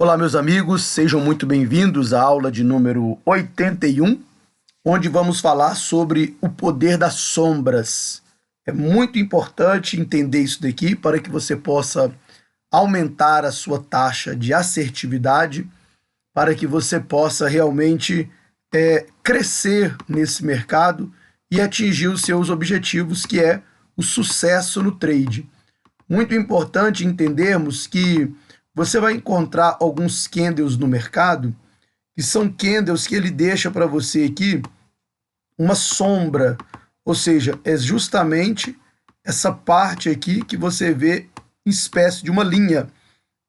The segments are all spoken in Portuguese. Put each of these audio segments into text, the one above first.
Olá, meus amigos, sejam muito bem-vindos à aula de número 81, onde vamos falar sobre o poder das sombras. É muito importante entender isso daqui para que você possa aumentar a sua taxa de assertividade, para que você possa realmente crescer nesse mercado e atingir os seus objetivos, que é o sucesso no trade. Muito importante entendermos que você vai encontrar alguns candles no mercado, que são candles que ele deixa para você aqui uma sombra, ou seja, é justamente essa parte aqui que você vê em espécie de uma linha.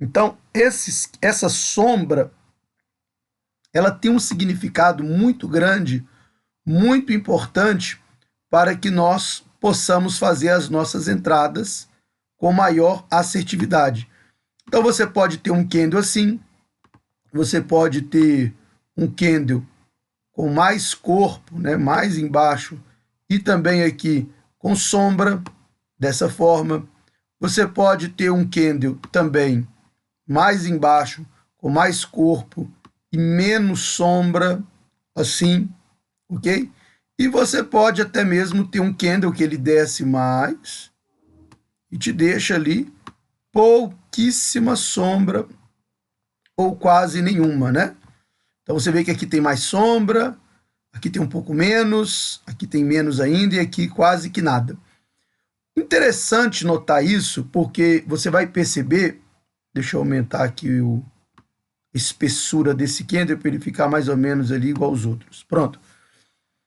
Então, essa sombra, ela tem um significado muito grande, muito importante, para que nós possamos fazer as nossas entradas com maior assertividade. Então você pode ter um candle assim, você pode ter um candle com mais corpo, né, mais embaixo, e também aqui com sombra, dessa forma. Você pode ter um candle também mais embaixo, com mais corpo e menos sombra, assim, ok? E você pode até mesmo ter um candle que ele desce mais e te deixa ali pouquíssima sombra ou quase nenhuma, né? Então você vê que aqui tem mais sombra, aqui tem um pouco menos, aqui tem menos ainda e aqui quase que nada. Interessante notar isso porque você vai perceber, deixa eu aumentar aqui a espessura desse candle para ele ficar mais ou menos ali igual aos outros. Pronto.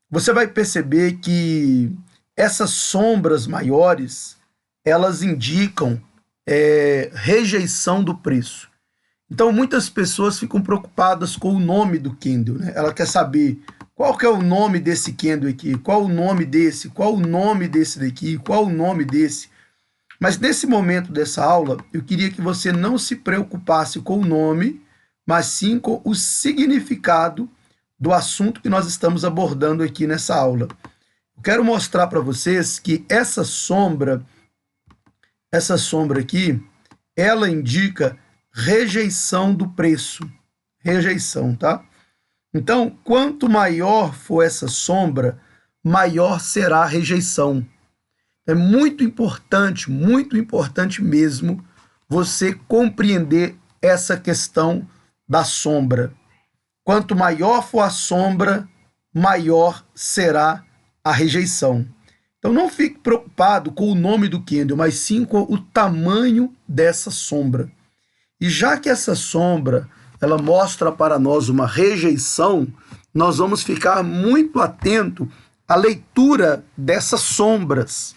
Você vai perceber que essas sombras maiores, elas indicam rejeição do preço. Então muitas pessoas ficam preocupadas com o nome do candle, né? Ela quer saber qual que é o nome desse candle aqui, qual o nome desse, qual o nome desse daqui, qual o nome desse. Mas nesse momento dessa aula, eu queria que você não se preocupasse com o nome, mas sim com o significado do assunto que nós estamos abordando aqui nessa aula. Eu quero mostrar para vocês que essa sombra aqui, ela indica rejeição do preço. Rejeição, tá? Então, quanto maior for essa sombra, maior será a rejeição. É muito importante mesmo, você compreender essa questão da sombra. Quanto maior for a sombra, maior será a rejeição. Então não fique preocupado com o nome do candle, mas sim com o tamanho dessa sombra. E já que essa sombra, ela mostra para nós uma rejeição, nós vamos ficar muito atento à leitura dessas sombras.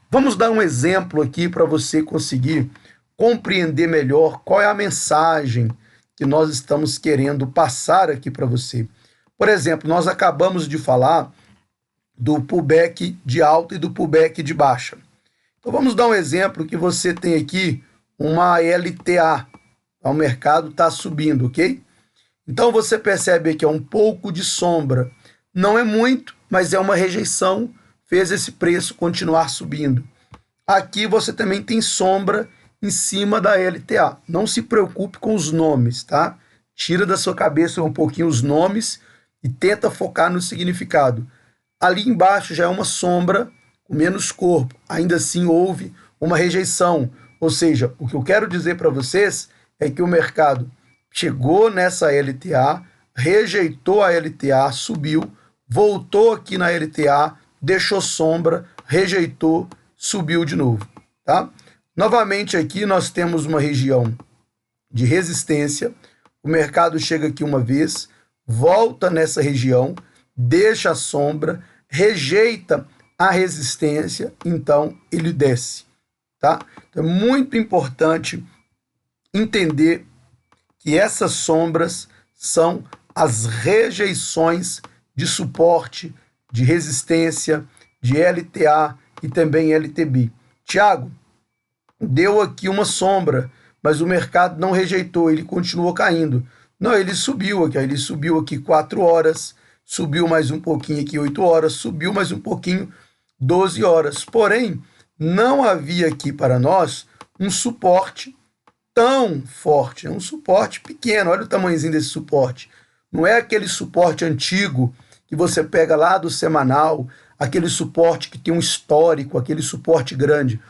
Vamos dar um exemplo aqui para você conseguir compreender melhor qual é a mensagem que nós estamos querendo passar aqui para você. Por exemplo, nós acabamos de falar do pullback de alta e do pullback de baixa. Então vamos dar um exemplo que você tem aqui uma LTA, o mercado está subindo, ok? Então você percebe que é um pouco de sombra, não é muito, mas é uma rejeição, fez esse preço continuar subindo. Aqui você também tem sombra em cima da LTA, não se preocupe com os nomes, tá? Tira da sua cabeça um pouquinho os nomes e tenta focar no significado. Ali embaixo já é uma sombra com menos corpo, ainda assim houve uma rejeição, ou seja, o que eu quero dizer para vocês é que o mercado chegou nessa LTA, rejeitou a LTA, subiu, voltou aqui na LTA, deixou sombra, rejeitou, subiu de novo, tá? Novamente aqui nós temos uma região de resistência, o mercado chega aqui uma vez, volta nessa região, deixa a sombra, rejeita a resistência, então ele desce, tá? Então é muito importante entender que essas sombras são as rejeições de suporte, de resistência, de LTA e também LTB. Tiago, deu aqui uma sombra, mas o mercado não rejeitou, ele continuou caindo. Não, ele subiu aqui 4 horas, subiu mais um pouquinho aqui 8 horas, subiu mais um pouquinho 12 horas. Porém, não havia aqui para nós um suporte tão forte, é um suporte pequeno, olha o tamanhozinho desse suporte. Não é aquele suporte antigo que você pega lá do semanal, aquele suporte que tem um histórico, aquele suporte grande.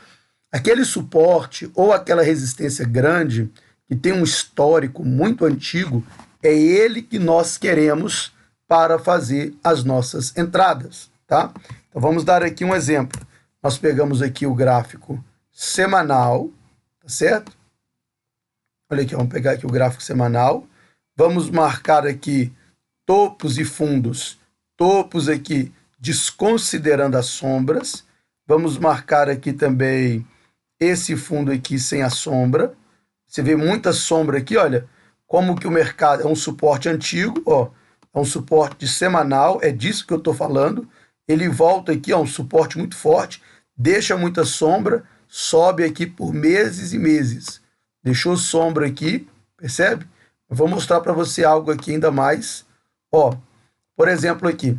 Aquele suporte ou aquela resistência grande, que tem um histórico muito antigo, é ele que nós queremos para fazer as nossas entradas, tá? Então vamos dar aqui um exemplo. Nós pegamos aqui o gráfico semanal, tá certo? Olha aqui, vamos pegar aqui o gráfico semanal. Vamos marcar aqui topos e fundos. Topos aqui desconsiderando as sombras. Vamos marcar aqui também esse fundo aqui sem a sombra. Você vê muita sombra aqui, olha, como que o mercado é um suporte antigo, ó, é um suporte de semanal, é disso que eu estou falando. Ele volta aqui, ó, um suporte muito forte, deixa muita sombra, sobe aqui por meses e meses. Deixou sombra aqui, percebe? Eu vou mostrar para você algo aqui ainda mais. Ó, por exemplo aqui,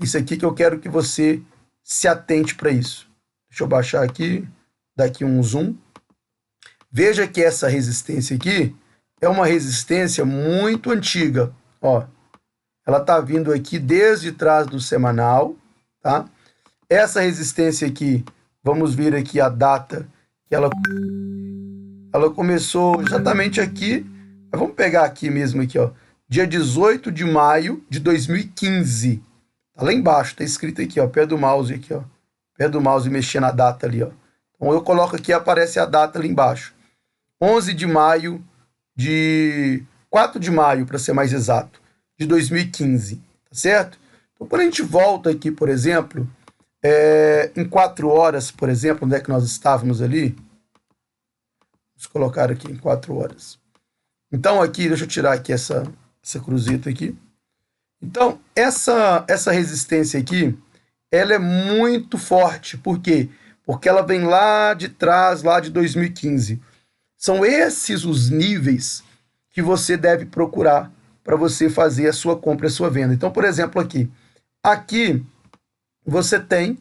isso aqui que eu quero que você se atente para isso. Deixa eu baixar aqui, dar aqui um zoom. Veja que essa resistência aqui é uma resistência muito antiga, ó. Ela está vindo aqui desde trás do semanal, tá? Essa resistência aqui, vamos ver aqui a data que ela começou exatamente aqui. Vamos pegar aqui mesmo aqui, ó, dia 18 de maio de 2015. Tá lá embaixo, tá escrito aqui, ó, pé do mouse aqui, ó. Pé do mouse mexer na data ali, ó. Então eu coloco aqui, aparece a data ali embaixo. 11 de maio de 4 de maio, para ser mais exato, de 2015, tá certo? Então, quando a gente volta aqui, por exemplo, em 4 horas, por exemplo, onde é que nós estávamos ali? Vamos colocar aqui em 4 horas. Então, aqui, deixa eu tirar aqui essa cruzita aqui. Então, essa resistência aqui, ela é muito forte. Por quê? Porque ela vem lá de trás, lá de 2015. São esses os níveis que você deve procurar para você fazer a sua compra e a sua venda. Então, por exemplo, aqui você tem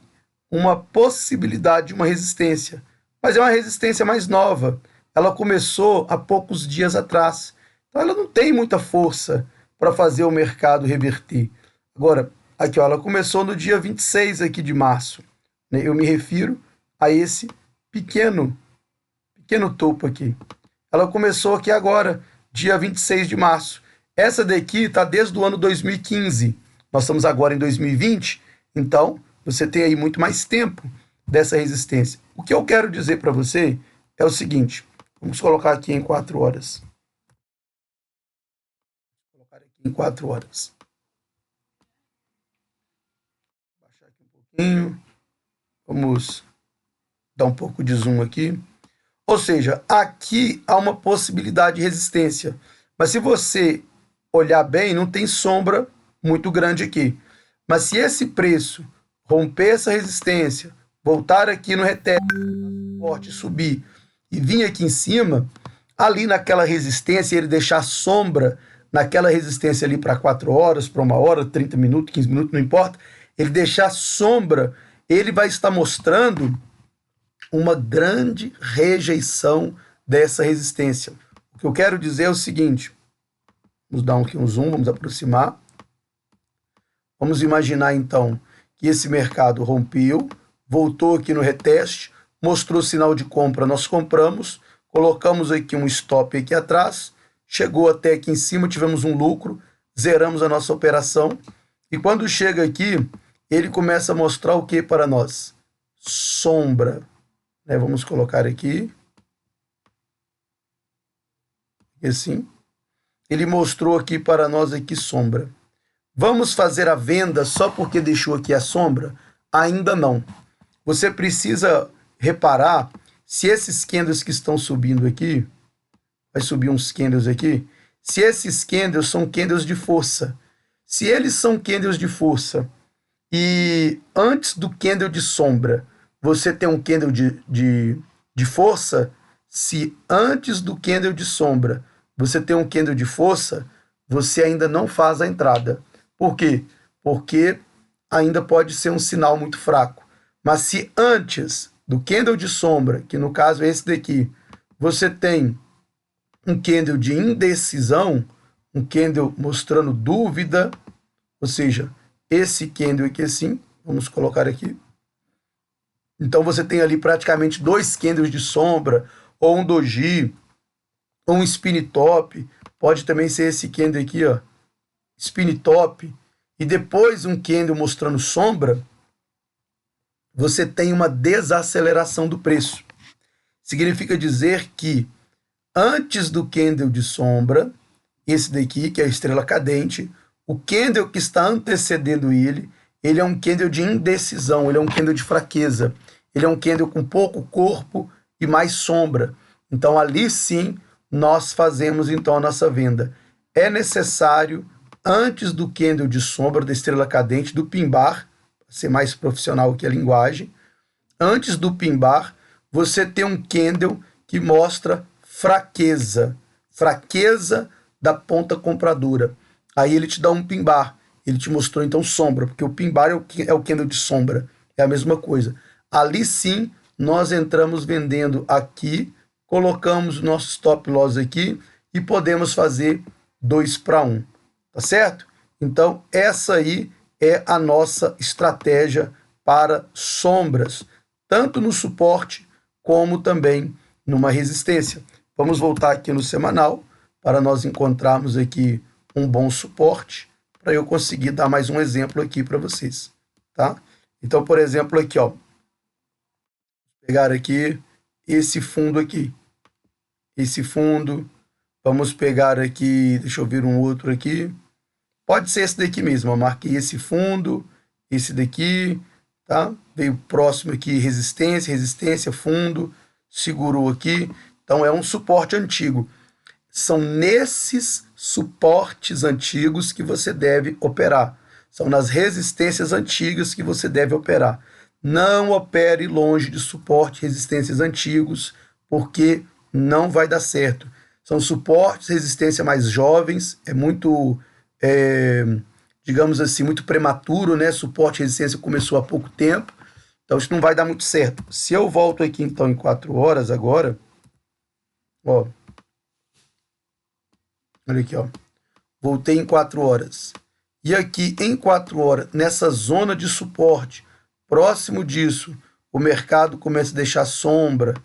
uma possibilidade de uma resistência, mas é uma resistência mais nova. Ela começou há poucos dias atrás. Então, ela não tem muita força para fazer o mercado reverter. Agora, aqui, ó, ela começou no dia 26 aqui de março. Né? Eu me refiro a esse pequeno topo aqui. Ela começou aqui agora, dia 26 de março. Essa daqui está desde o ano 2015. Nós estamos agora em 2020, então você tem aí muito mais tempo dessa resistência. O que eu quero dizer para você é o seguinte, vamos colocar aqui em 4 horas. Vou colocar aqui em 4 horas. Vou baixar aqui um pouquinho. Vamos dar um pouco de zoom aqui. Ou seja, aqui há uma possibilidade de resistência. Mas se você olhar bem, não tem sombra muito grande aqui. Mas se esse preço romper essa resistência, voltar aqui no reteste, subir e vir aqui em cima, ali naquela resistência, ele deixar sombra naquela resistência ali para 4 horas, para 1 hora, 30 minutos, 15 minutos, não importa, ele deixar sombra, ele vai estar mostrando uma grande rejeição dessa resistência. O que eu quero dizer é o seguinte, vamos dar aqui um zoom, vamos aproximar. Vamos imaginar então que esse mercado rompeu, voltou aqui no reteste, mostrou sinal de compra, nós compramos, colocamos aqui um stop aqui atrás, chegou até aqui em cima, tivemos um lucro, zeramos a nossa operação, e quando chega aqui, ele começa a mostrar o que para nós? Sombra. Né? Vamos colocar aqui. E assim. Ele mostrou aqui para nós aqui sombra. Vamos fazer a venda só porque deixou aqui a sombra? Ainda não. Você precisa reparar se esses candles que estão subindo aqui, vai subir uns candles aqui, se esses candles são candles de força. Se eles são candles de força e antes do candle de sombra você tem um candle de força, se antes do candle de sombra você tem um candle de força, você ainda não faz a entrada. Por quê? Porque ainda pode ser um sinal muito fraco. Mas se antes do candle de sombra, que no caso é esse daqui, você tem um candle de indecisão, um candle mostrando dúvida, ou seja, esse candle aqui assim, vamos colocar aqui. Então você tem ali praticamente dois candles de sombra, ou um doji, ou um spin top, pode também ser esse candle aqui, ó, spin top, e depois um candle mostrando sombra, você tem uma desaceleração do preço. Significa dizer que antes do candle de sombra, esse daqui, que é a estrela cadente, o candle que está antecedendo ele é um candle de indecisão, ele é um candle de fraqueza, ele é um candle com pouco corpo e mais sombra. Então ali sim nós fazemos então a nossa venda. É necessário, antes do candle de sombra da estrela cadente, do pin bar, para ser mais profissional que a linguagem, antes do pin bar, você tem um candle que mostra fraqueza da ponta compradora. Aí ele te dá um pin bar, ele te mostrou então sombra, porque o pin bar é o candle de sombra, é a mesma coisa. Ali sim, nós entramos vendendo aqui, colocamos o nosso stop loss aqui e podemos fazer 2 para 1, tá certo? Então, essa aí é a nossa estratégia para sombras, tanto no suporte como também numa resistência. Vamos voltar aqui no semanal para nós encontrarmos aqui um bom suporte, para eu conseguir dar mais um exemplo aqui para vocês, tá? Então, por exemplo, aqui, ó, vou pegar aqui esse fundo aqui, esse fundo, vamos pegar aqui, deixa eu ver um outro aqui, pode ser esse daqui mesmo, eu marquei esse fundo, esse daqui, tá? Veio próximo aqui, resistência, fundo, segurou aqui, então é um suporte antigo. São nesses suportes antigos que você deve operar. São nas resistências antigas que você deve operar. Não opere longe de suporte e resistências antigos, porque não vai dar certo. São suportes, resistência mais jovens, é muito, digamos assim, muito prematuro, né? Suporte e resistência começou há pouco tempo, então isso não vai dar muito certo. Se eu volto aqui então em 4 horas agora, ó, olha aqui, ó, voltei em 4 horas. E aqui em 4 horas, nessa zona de suporte, próximo disso, o mercado começa a deixar sombra,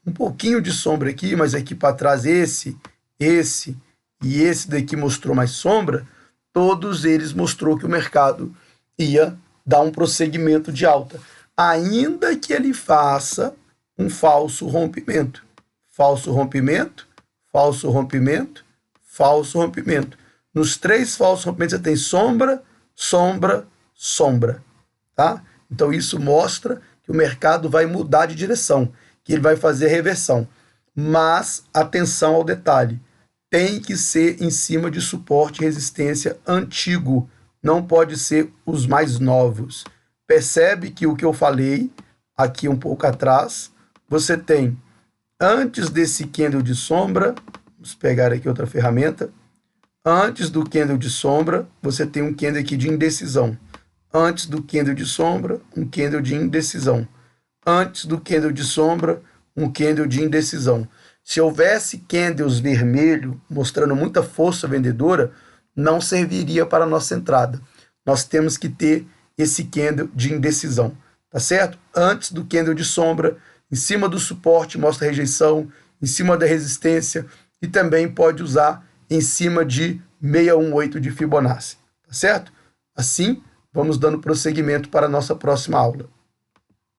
um pouquinho de sombra aqui, mas aqui para trás esse e esse daqui mostrou mais sombra, todos eles mostrou que o mercado ia dar um prosseguimento de alta, ainda que ele faça um falso rompimento. Falso rompimento, falso rompimento, falso rompimento. Nos 3 falsos rompimentos você tem sombra, sombra, sombra, tá? Então isso mostra que o mercado vai mudar de direção, que ele vai fazer reversão. Mas atenção ao detalhe, tem que ser em cima de suporte e resistência antigo, não pode ser os mais novos. Percebe que o que eu falei aqui um pouco atrás, você tem antes desse candle de sombra, vamos pegar aqui outra ferramenta, antes do candle de sombra, você tem um candle aqui de indecisão. Antes do candle de sombra, um candle de indecisão. Antes do candle de sombra, um candle de indecisão. Se houvesse candles vermelho mostrando muita força vendedora, não serviria para a nossa entrada. Nós temos que ter esse candle de indecisão, tá certo? Antes do candle de sombra, em cima do suporte mostra rejeição, em cima da resistência e também pode usar em cima de 618 de Fibonacci, tá certo? Assim, vamos dando prosseguimento para a nossa próxima aula.